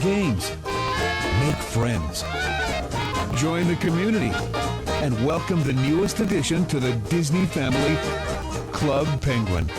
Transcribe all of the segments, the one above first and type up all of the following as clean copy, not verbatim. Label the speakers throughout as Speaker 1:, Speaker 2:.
Speaker 1: games, make friends, join the community, and welcome the newest addition to the Disney family, Club Penguin.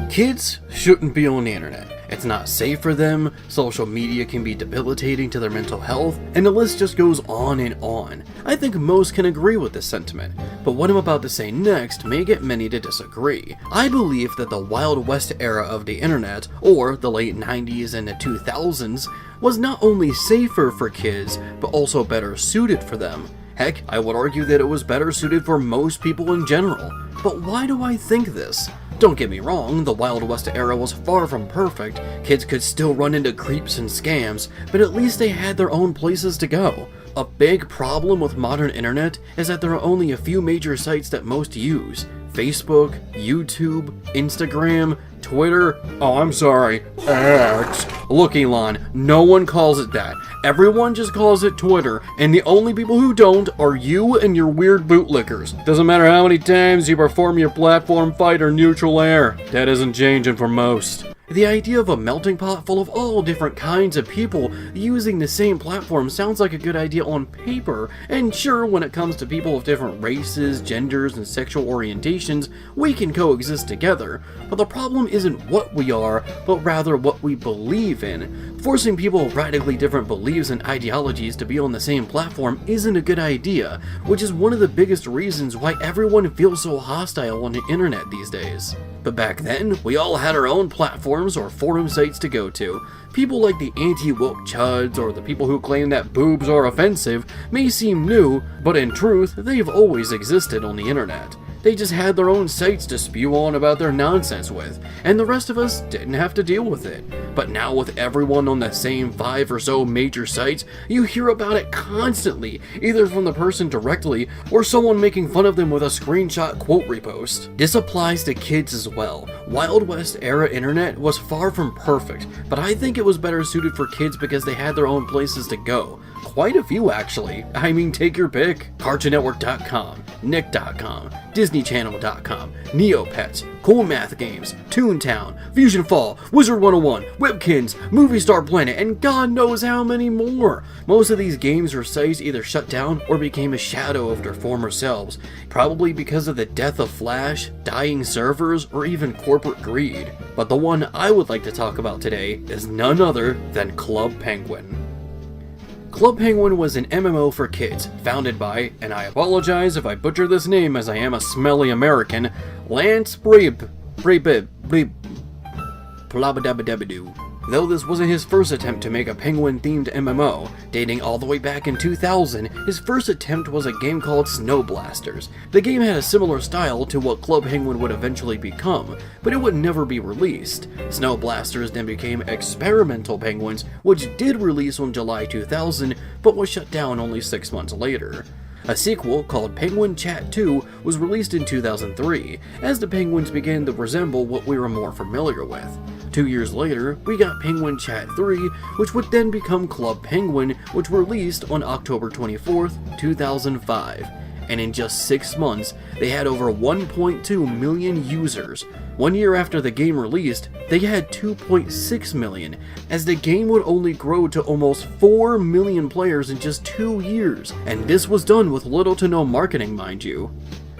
Speaker 2: Kids shouldn't be on the internet. It's not safe for them, social media can be debilitating to their mental health, and the list just goes on and on. I think most can agree with this sentiment, but what I'm about to say next may get many to disagree. I believe that the Wild West era of the internet, or the late 90s and the 2000s, was not only safer for kids, but also better suited for them. Heck, I would argue that it was better suited for most people in general. But why do I think this? Don't get me wrong, the Wild West era was far from perfect. Kids could still run into creeps and scams, but at least they had their own places to go. A big problem with modern internet is that there are only a few major sites that most use. Facebook, YouTube, Instagram, Twitter, oh I'm sorry, X. Look Elon, no one calls it that. Everyone just calls it Twitter, and the only people who don't are you and your weird bootlickers. Doesn't matter how many times you perform your platform fight or neutral air, that isn't changing for most. The idea of a melting pot full of all different kinds of people using the same platform sounds like a good idea on paper, and sure, when it comes to people of different races, genders, and sexual orientations, we can coexist together, but the problem isn't what we are, but rather what we believe in. Forcing people with radically different beliefs and ideologies to be on the same platform isn't a good idea, which is one of the biggest reasons why everyone feels so hostile on the internet these days. But back then, we all had our own platforms or forum sites to go to. People like the anti-woke chuds or the people who claim that boobs are offensive may seem new, but in truth, they've always existed on the internet. They just had their own sites to spew on about their nonsense with, and the rest of us didn't have to deal with it. But now with everyone on the same 5 or so major sites, you hear about it constantly, either from the person directly or someone making fun of them with a screenshot quote repost. This applies to kids as well. Wild West era internet was far from perfect, but I think it was better suited for kids because they had their own places to go. Quite a few actually. I mean, take your pick. CartoonNetwork.com, Nick.com, DisneyChannel.com, Neopets, Cool Math Games, Toontown, Fusion Fall, Wizard 101, Whipkins, Movie Star Planet, and God knows how many more. Most of these games or sites either shut down or became a shadow of their former selves, probably because of the death of Flash, dying servers, or even corporate greed. But the one I would like to talk about today is none other than Club Penguin. Club Penguin was an MMO for kids, founded by, and I apologize if I butcher this name as I am a smelly American, Lance Plabadabadabadoo. Though this wasn't his first attempt to make a penguin-themed MMO, dating all the way back in 2000, his first attempt was a game called Snow Blasters. The game had a similar style to what Club Penguin would eventually become, but it would never be released. Snow Blasters then became Experimental Penguins, which did release on July 2000, but was shut down only 6 months later. A sequel called Penguin Chat 2 was released in 2003, as the penguins began to resemble what we were more familiar with. 2 years later, we got Penguin Chat 3, which would then become Club Penguin, which released on October 24th, 2005. And in just 6 months, they had over 1.2 million users. 1 year after the game released, they had 2.6 million, as the game would only grow to almost 4 million players in just 2 years, and this was done with little to no marketing, mind you.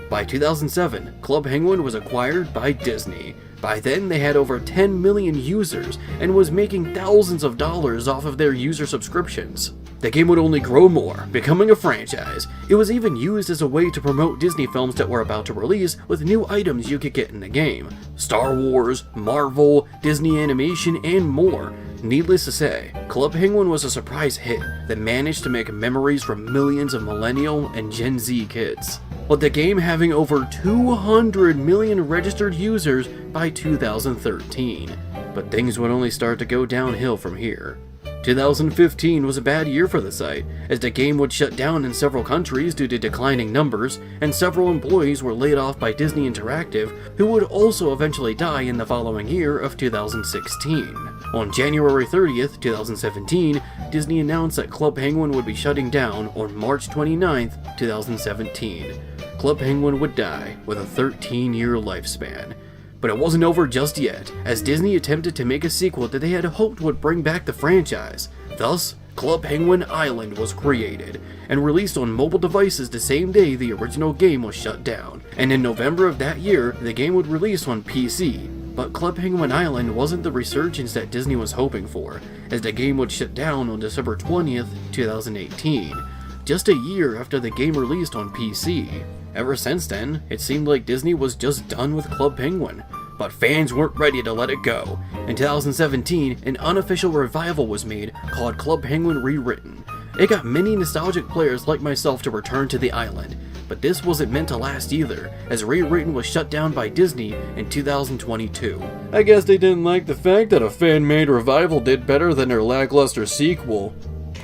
Speaker 2: By 2007, Club Penguin was acquired by Disney. By then, they had over 10 million users and was making thousands of dollars off of their user subscriptions. The game would only grow more, becoming a franchise. It was even used as a way to promote Disney films that were about to release with new items you could get in the game. Star Wars, Marvel, Disney Animation, and more. Needless to say, Club Penguin was a surprise hit that managed to make memories for millions of millennial and Gen Z kids, with the game having over 200 million registered users by 2013. But things would only start to go downhill from here. 2015 was a bad year for the site, as the game would shut down in several countries due to declining numbers, and several employees were laid off by Disney Interactive, who would also eventually die in the following year of 2016. On January 30th, 2017, Disney announced that Club Penguin would be shutting down on March 29th, 2017. Club Penguin would die with a 13-year lifespan. But it wasn't over just yet, as Disney attempted to make a sequel that they had hoped would bring back the franchise. Thus, Club Penguin Island was created, and released on mobile devices the same day the original game was shut down. And in November of that year, the game would release on PC. But Club Penguin Island wasn't the resurgence that Disney was hoping for, as the game would shut down on December 20th, 2018, just a year after the game released on PC. Ever since then, it seemed like Disney was just done with Club Penguin, but fans weren't ready to let it go. In 2017, an unofficial revival was made called Club Penguin Rewritten. It got many nostalgic players like myself to return to the island, but this wasn't meant to last either, as Rewritten was shut down by Disney in 2022. I guess they didn't like the fact that a fan-made revival did better than their lackluster sequel.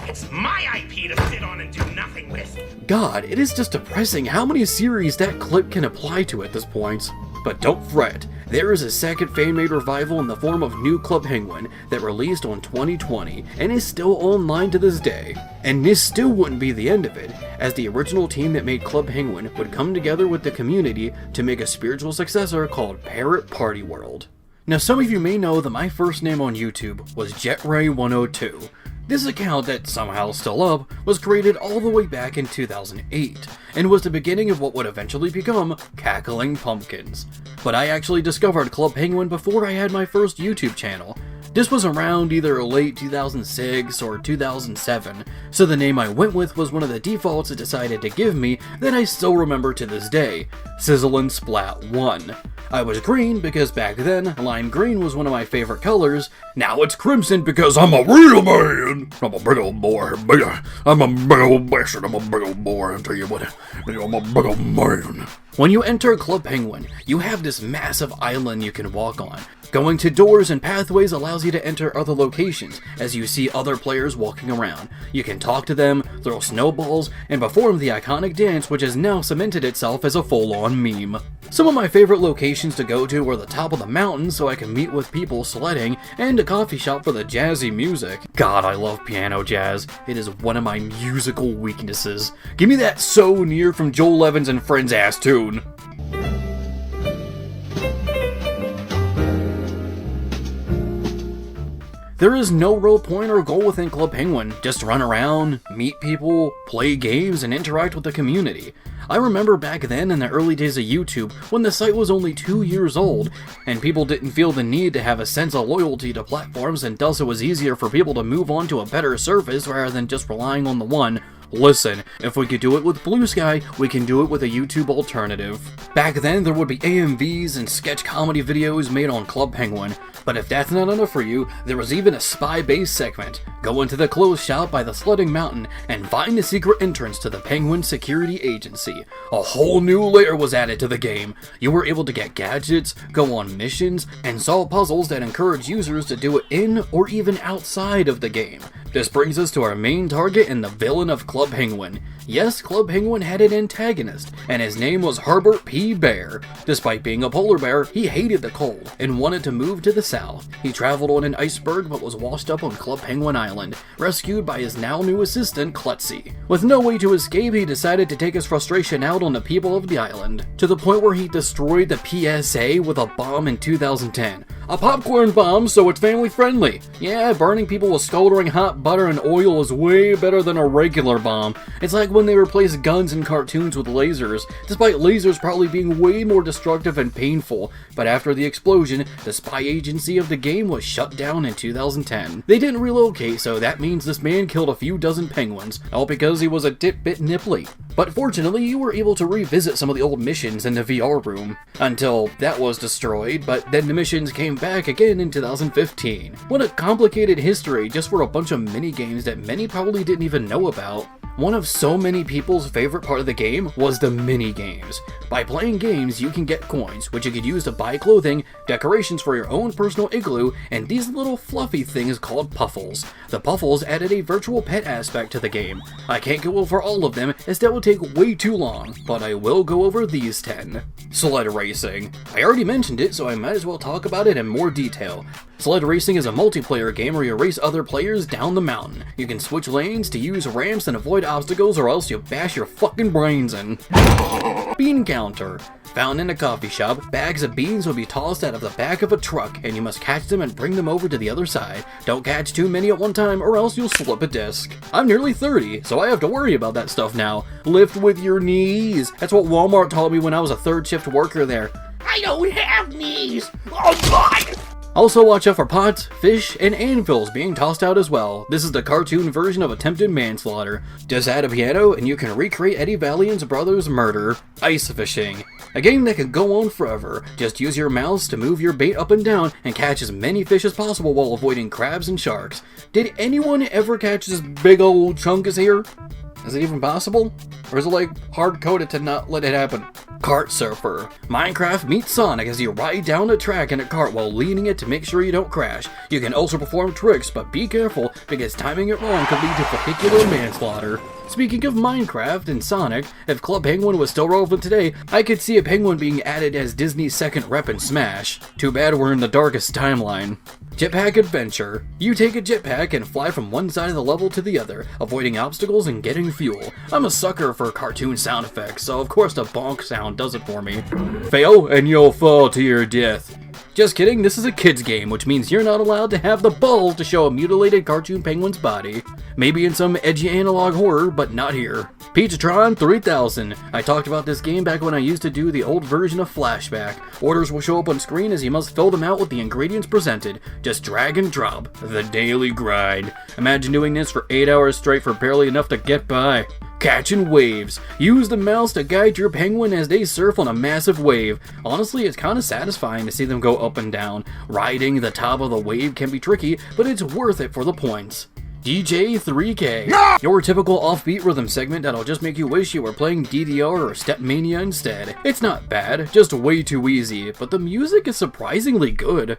Speaker 3: It's my IP to sit on and do nothing with.
Speaker 2: God, it is just depressing how many series that clip can apply to at this point. But don't fret, there is a second fan-made revival in the form of New Club Penguin that released on 2020 and is still online to this day. And this still wouldn't be the end of it, as the original team that made Club Penguin would come together with the community to make a spiritual successor called Parrot Party World. Now, some of you may know that my first name on YouTube was JetRay102. This account, that's somehow still up, was created all the way back in 2008, and was the beginning of what would eventually become Cackling Pumpkins. But I actually discovered Club Penguin before I had my first YouTube channel. This was around either late 2006 or 2007, so the name I went with was one of the defaults it decided to give me that I still remember to this day, Sizzle and Splat 1. I was green because back then, lime green was one of my favorite colors. Now it's crimson because I'm a real man. I'm a big old boy. I'm a big old bastard. I'm a big old boy. I'll tell you what, I'm a big old man. When you enter Club Penguin, you have this massive island you can walk on. Going to doors and pathways allows you to enter other locations as you see other players walking around. You can talk to them, throw snowballs, and perform the iconic dance which has now cemented itself as a full-on meme. Some of my favorite locations to go to are the top of the mountain so I can meet with people sledding, and a coffee shop for the jazzy music. God, I love piano jazz. It is one of my musical weaknesses. Give me that So Near from Joel Evans and Friends ass tune. There is no real point or goal within Club Penguin, just run around, meet people, play games, and interact with the community. I remember back then in the early days of YouTube when the site was only 2 years old, and people didn't feel the need to have a sense of loyalty to platforms, and thus it was easier for people to move on to a better service rather than just relying on the one. Listen, if we could do it with Blue Sky, we can do it with a YouTube alternative. Back then, there would be AMVs and sketch comedy videos made on Club Penguin, but if that's not enough for you, there was even a spy-based segment. Go into the clothes shop by the sledding mountain and find the secret entrance to the Penguin Security Agency. A whole new layer was added to the game. You were able to get gadgets, go on missions, and solve puzzles that encourage users to do it in or even outside of the game. This brings us to our main target and the villain of Club Penguin. Yes, Club Penguin had an antagonist, and his name was Herbert P. Bear. Despite being a polar bear, he hated the cold and wanted to move to the south. He traveled on an iceberg but was washed up on Club Penguin Island, rescued by his now new assistant, Klutzy. With no way to escape, he decided to take his frustration out on the people of the island, to the point where he destroyed the PSA with a bomb in 2010. A popcorn bomb, so it's family friendly. Yeah, burning people with scalding hot butter and oil is way better than a regular bomb. It's like when they replace guns in cartoons with lasers, despite lasers probably being way more destructive and painful. But after the explosion, the spy agency of the game was shut down in 2010. They didn't relocate, so that means this man killed a few dozen penguins, all because he was a bit nipply. But fortunately, you were able to revisit some of the old missions in the VR room, until that was destroyed, but then the missions came back again in 2015. What a complicated history just for a bunch of mini games that many probably didn't even know about. One of so many people's favorite part of the game was the mini games. By playing games, you can get coins, which you could use to buy clothing, decorations for your own personal igloo, and these little fluffy things called puffles. The puffles added a virtual pet aspect to the game. I can't go over all of them as that would take way too long, but I will go over these 10. Sled racing. I already mentioned it, so I might as well talk about it in more detail. Sled racing is a multiplayer game where you race other players down the mountain. You can switch lanes to use ramps and avoid obstacles, or else you'll bash your fucking brains in. Bean counter. Found in a coffee shop, bags of beans will be tossed out of the back of a truck, and you must catch them and bring them over to the other side. Don't catch too many at one time, or else you'll slip a disc. I'm nearly 30, so I have to worry about that stuff now. Lift with your knees. That's what Walmart taught me when I was a third shift worker there.
Speaker 3: I don't have knees! Oh God!
Speaker 2: Also watch out for pots, fish, and anvils being tossed out as well. This is the cartoon version of attempted manslaughter. Just add a piano and you can recreate Eddie Valiant's brother's murder. Ice fishing. A game that can go on forever. Just use your mouse to move your bait up and down and catch as many fish as possible while avoiding crabs and sharks. Did anyone ever catch this big old chunk as here? Is it even possible? Or is it like hard-coded to not let it happen? Kart surfer. Minecraft meets Sonic as you ride down a track in a cart while leaning it to make sure you don't crash. You can also perform tricks, but be careful because timing it wrong could lead to vehicular manslaughter. Speaking of Minecraft and Sonic, if Club Penguin was still relevant today, I could see a penguin being added as Disney's second rep in Smash. Too bad we're in the darkest timeline. Jetpack adventure. You take a jetpack and fly from one side of the level to the other, avoiding obstacles and getting fuel. I'm a sucker for cartoon sound effects, so of course the bonk sound does it for me. Fail and you'll fall to your death. Just kidding, this is a kid's game, which means you're not allowed to have the balls to show a mutilated cartoon penguin's body. Maybe in some edgy analog horror, but not here. Pizzatron 3000. I talked about this game back when I used to do the old version of Flashback. Orders will show up on screen as you must fill them out with the ingredients presented. Just drag and drop. The daily grind. Imagine doing this for 8 hours straight for barely enough to get by. Catching waves. Use the mouse to guide your penguin as they surf on a massive wave. Honestly, it's kind of satisfying to see them go up and down. Riding the top of the wave can be tricky, but it's worth it for the points. DJ 3K. Your typical offbeat rhythm segment that'll just make you wish you were playing DDR or Stepmania instead. It's not bad, just way too easy, but the music is surprisingly good.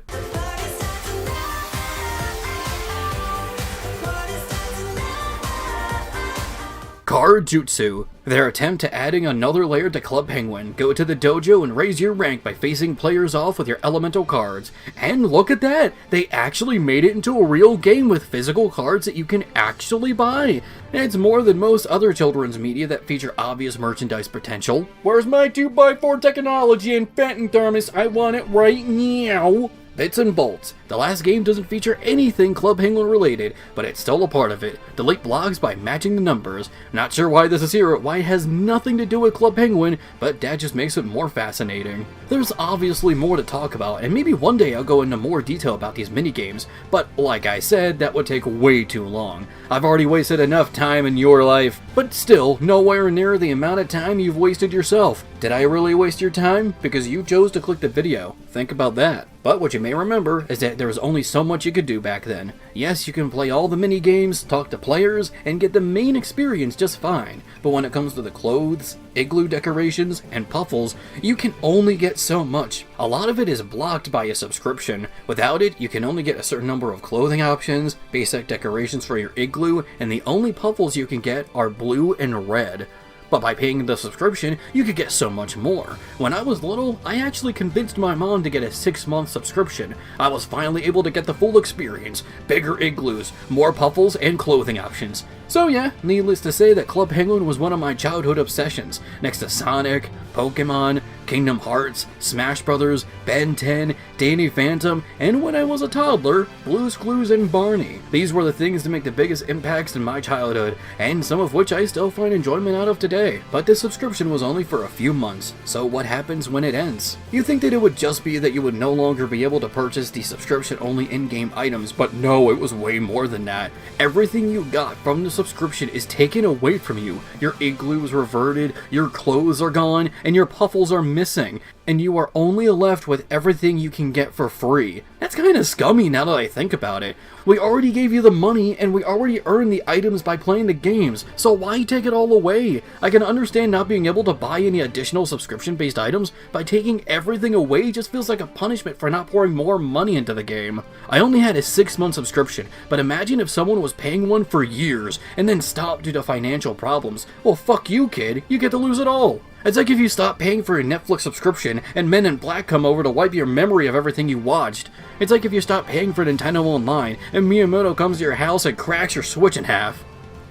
Speaker 2: Card Jutsu. Their attempt to adding another layer to Club Penguin. Go to the dojo and raise your rank by facing players off with your elemental cards. And look at that! They actually made it into a real game with physical cards that you can actually buy. And it's more than most other children's media that feature obvious merchandise potential. Where's my 2x4 technology and Phantom Thermos? I want it right now! Bits and bolts. The last game doesn't feature anything Club Penguin related, but it's still a part of it. Delete blogs by matching the numbers. Not sure why this is here or why it has nothing to do with Club Penguin, but that just makes it more fascinating. There's obviously more to talk about, and maybe one day I'll go into more detail about these minigames, but like I said, that would take way too long. I've already wasted enough time in your life, but still, nowhere near the amount of time you've wasted yourself. Did I really waste your time? Because you chose to click the video. Think about that. But what you may remember is that there was only so much you could do back then. Yes, you can play all the mini games, talk to players, and get the main experience just fine. But when it comes to the clothes, igloo decorations, and puffles, you can only get so much. A lot of it is blocked by a subscription. Without it, you can only get a certain number of clothing options, basic decorations for your igloo, and the only puffles you can get are blue and red. But by paying the subscription, you could get so much more. When I was little, I actually convinced my mom to get a 6-month subscription. I was finally able to get the full experience, bigger igloos, more puffles, and clothing options. So yeah, needless to say that Club Penguin was one of my childhood obsessions, next to Sonic, Pokemon, Kingdom Hearts, Smash Brothers, Ben 10, Danny Phantom, and when I was a toddler, Blue's Clues and Barney. These were the things that make the biggest impacts in my childhood, and some of which I still find enjoyment out of today. But this subscription was only for a few months, so what happens when it ends? You think that it would just be that you would no longer be able to purchase the subscription-only in-game items, but no, it was way more than that. Everything you got from the subscription is taken away from you. Your igloo is reverted, your clothes are gone, and your puffles are missing, and you are only left with everything you can get for free. That's kinda scummy now that I think about it. We already gave you the money, and we already earned the items by playing the games, so why take it all away? I can understand not being able to buy any additional subscription-based items, but taking everything away just feels like a punishment for not pouring more money into the game. I only had a 6-month subscription, but imagine if someone was paying one for years, and then stopped due to financial problems. Well, fuck you, kid. You get to lose it all. It's like if you stop paying for your Netflix subscription and Men in Black come over to wipe your memory of everything you watched. It's like if you stop paying for Nintendo Online and Miyamoto comes to your house and cracks your Switch in half.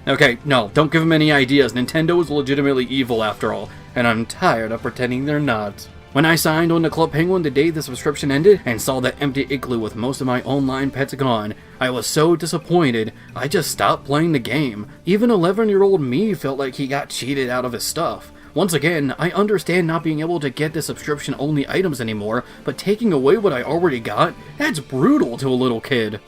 Speaker 2: Okay, no, don't give him any ideas. Nintendo is legitimately evil after all, and I'm tired of pretending they're not. When I signed on to Club Penguin the day the subscription ended and saw that empty igloo with most of my online pets gone, I was so disappointed, I just stopped playing the game. Even 11-year-old me felt like he got cheated out of his stuff. Once again, I understand not being able to get the subscription-only items anymore, but taking away what I already got, that's brutal to a little kid.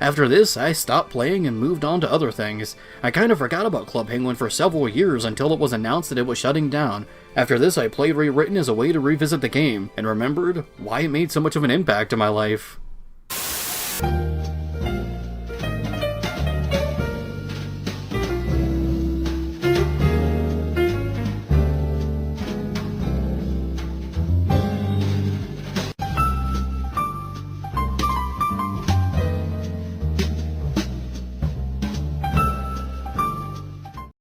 Speaker 2: After this, I stopped playing and moved on to other things. I kind of forgot about Club Penguin for several years until it was announced that it was shutting down. After this, I played Rewritten as a way to revisit the game, and remembered why it made so much of an impact in my life.